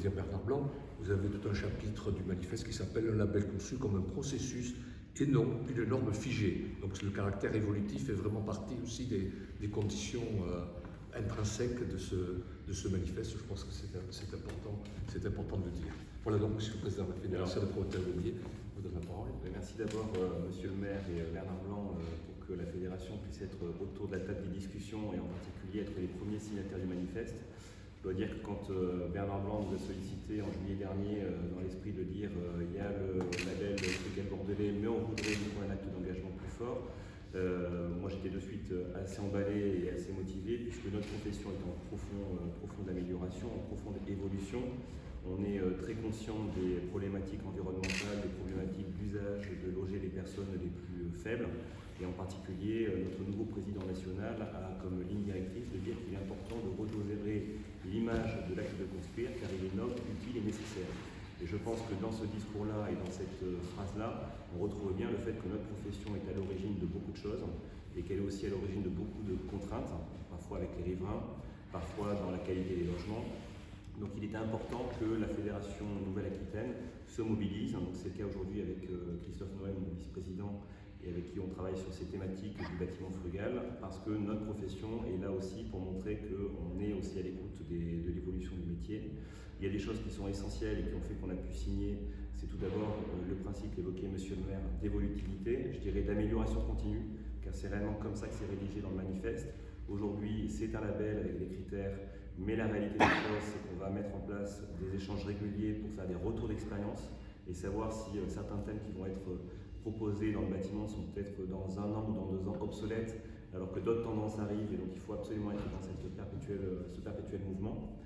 dire Bernard Blanc, vous avez tout un chapitre du manifeste qui s'appelle « Un label conçu comme un processus et non une norme figée ». Donc le caractère évolutif est vraiment partie aussi des conditions intrinsèques de ce manifeste. Je pense que c'est important de le dire. Voilà donc, Monsieur le Président de la Fédération des promoteurs immobiliers, je vous donne la parole. Merci d'abord, Monsieur le maire et Bernard Blanc, pour que la Fédération puisse être autour de la table des discussions et en particulier être les premiers signataires du manifeste. Je dois dire que quand Bernard Blanc nous a sollicité en juillet dernier, dans l'esprit de dire il y a le label Frugal Bordelais, mais on voudrait nous faire un acte d'engagement plus fort, moi j'étais de suite assez emballé et assez motivé, puisque notre profession est en profonde amélioration, en profonde évolution. On est très conscient des problématiques environnementales, des problématiques d'usage, de loger les personnes les plus faibles. Et en particulier, notre nouveau président national a comme ligne directrice de dire qu'il est important de redorer l'image de l'acte de construire, car il est noble, utile et nécessaire. Et je pense que dans ce discours-là et dans cette phrase-là, on retrouve bien le fait que notre profession est à l'origine de beaucoup de choses et qu'elle est aussi à l'origine de beaucoup de contraintes, parfois avec les riverains, parfois dans la qualité des logements. Donc il était important que la Fédération Nouvelle-Aquitaine se mobilise. C'est le cas aujourd'hui avec Christophe Noël, mon vice-président, et avec qui on travaille sur ces thématiques du bâtiment frugal, parce que notre profession est là aussi pour montrer qu'on est aussi à l'écoute de l'évolution du métier. Il y a des choses qui sont essentielles et qui ont fait qu'on a pu signer. C'est tout d'abord le principe qu'évoquait Monsieur le maire d'évolutivité, je dirais d'amélioration continue, car c'est réellement comme ça que c'est rédigé dans le manifeste. Aujourd'hui, c'est un label avec des critères, mais la réalité des choses, c'est qu'on va mettre en place des échanges réguliers pour faire des retours d'expérience et savoir si certains thèmes qui vont être proposés dans le bâtiment sont peut-être dans 1 an ou dans 2 ans obsolètes, alors que d'autres tendances arrivent et donc il faut absolument être dans ce perpétuel mouvement.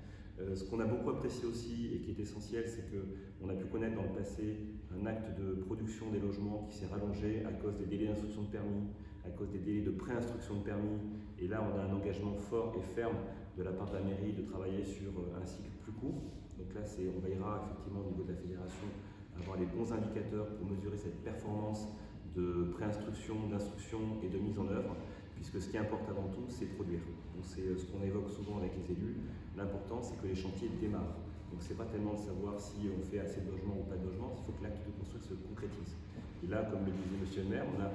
Ce qu'on a beaucoup apprécié aussi et qui est essentiel, c'est qu'on a pu connaître dans le passé un acte de production des logements qui s'est rallongé à cause des délais d'instruction de permis, à cause des délais de préinstruction de permis. Et là, on a un engagement fort et ferme de la part de la mairie de travailler sur un cycle plus court. Donc là, on veillera effectivement au niveau de la fédération à avoir les bons indicateurs pour mesurer cette performance de préinstruction, d'instruction et de mise en œuvre, puisque ce qui importe avant tout, c'est produire. Donc c'est ce qu'on évoque souvent avec les élus. L'important, c'est que les chantiers démarrent. Donc c'est pas tellement de savoir si on fait assez de logements ou pas de logements, il faut que l'acte de construire se concrétise. Et là, comme le disait Monsieur le maire, on a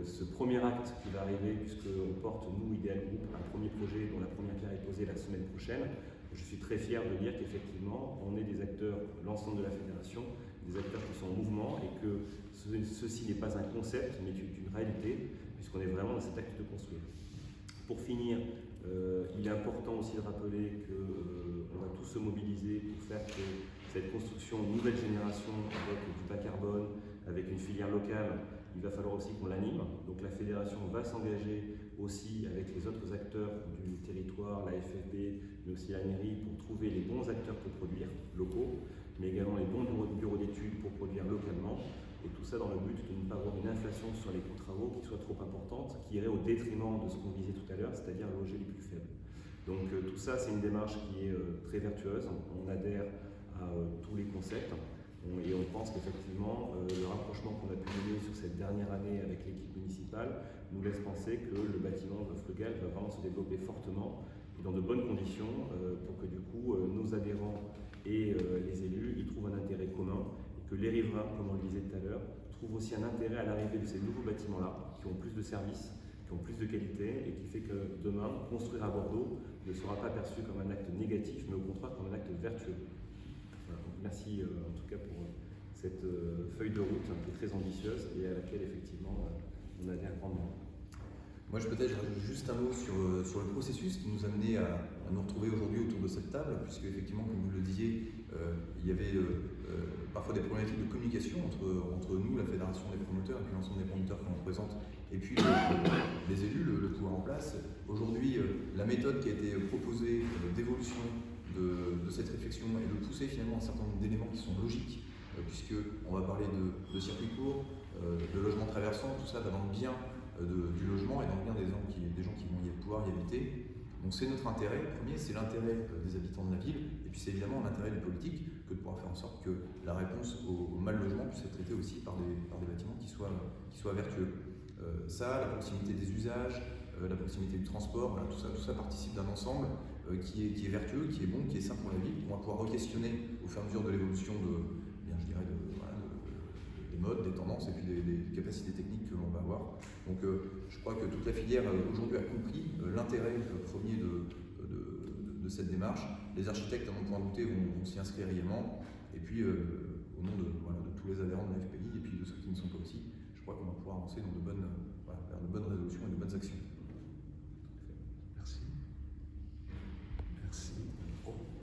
ce premier acte qui va arriver, puisqu'on porte, nous, Ideal Group, un premier projet dont la première pierre est posée la semaine prochaine. Je suis très fier de dire qu'effectivement, on est des acteurs, l'ensemble de la fédération, des acteurs qui sont en mouvement et que ceci n'est pas un concept, mais une réalité, puisqu'on est vraiment dans cet acte de construire. Pour finir, il est important aussi de rappeler qu'on va tous se mobiliser pour faire que cette construction nouvelle génération avec du bas carbone, avec une filière locale, il va falloir aussi qu'on l'anime. Donc la fédération va s'engager aussi avec les autres acteurs du territoire, la FFB, mais aussi la mairie, pour trouver les bons acteurs pour produire, locaux, mais également les bons bureaux d'études pour produire localement. Et tout ça dans le but de ne pas avoir une inflation sur les coûts de travaux qui soit trop importante, qui irait au détriment de ce qu'on disait tout à l'heure, c'est-à-dire loger les plus faibles. Donc tout ça, c'est une démarche qui est très vertueuse. On adhère à tous les concepts. Et on pense qu'effectivement, le rapprochement qu'on a pu mener sur cette dernière année avec l'équipe municipale nous laisse penser que le bâtiment frugal va vraiment se développer fortement et dans de bonnes conditions pour que du coup nos adhérents et les élus y trouvent un intérêt commun et que les riverains, comme on le disait tout à l'heure, trouvent aussi un intérêt à l'arrivée de ces nouveaux bâtiments-là qui ont plus de services, qui ont plus de qualité et qui fait que demain, construire à Bordeaux ne sera pas perçu comme un acte négatif, mais au contraire comme un acte vertueux. Voilà, donc merci en tout cas pour cette feuille de route qui est très ambitieuse et à laquelle effectivement on adhère grandement. Moi, peut-être rajoute juste un mot sur le processus qui nous a amené à nous retrouver aujourd'hui autour de cette table, puisque effectivement, comme vous le disiez, il y avait parfois des problématiques de communication entre nous, la Fédération des promoteurs, et puis l'ensemble des promoteurs qu'on représente, et puis les élus, le pouvoir en place. Aujourd'hui, la méthode qui a été proposée d'évolution de cette réflexion et de pousser finalement un certain nombre d'éléments qui sont logiques, puisqu'on va parler de circuits courts, de logements traversants, tout ça va dans le bien du logement et dans le bien des gens qui vont pouvoir y habiter. Donc c'est notre intérêt premier, c'est l'intérêt des habitants de la ville, et puis c'est évidemment l'intérêt des politiques que de pouvoir faire en sorte que la réponse au mal logement puisse être traitée aussi par des bâtiments qui soient vertueux. Ça, la proximité des usages, la proximité du transport, voilà, tout ça participe d'un ensemble qui est vertueux, qui est bon, qui est sain pour la ville. On va pouvoir re-questionner au fur et à mesure de l'évolution des modes, des tendances et puis des capacités techniques que l'on va avoir. Donc je crois que toute la filière aujourd'hui a compris l'intérêt premier de cette démarche. Les architectes, à mon point de douter, vont s'y inscrire réellement. Et puis, au nom de tous les adhérents de la FPI et puis de ceux qui ne sont pas aussi, je crois qu'on va pouvoir avancer vers de bonnes résolutions et de bonnes actions.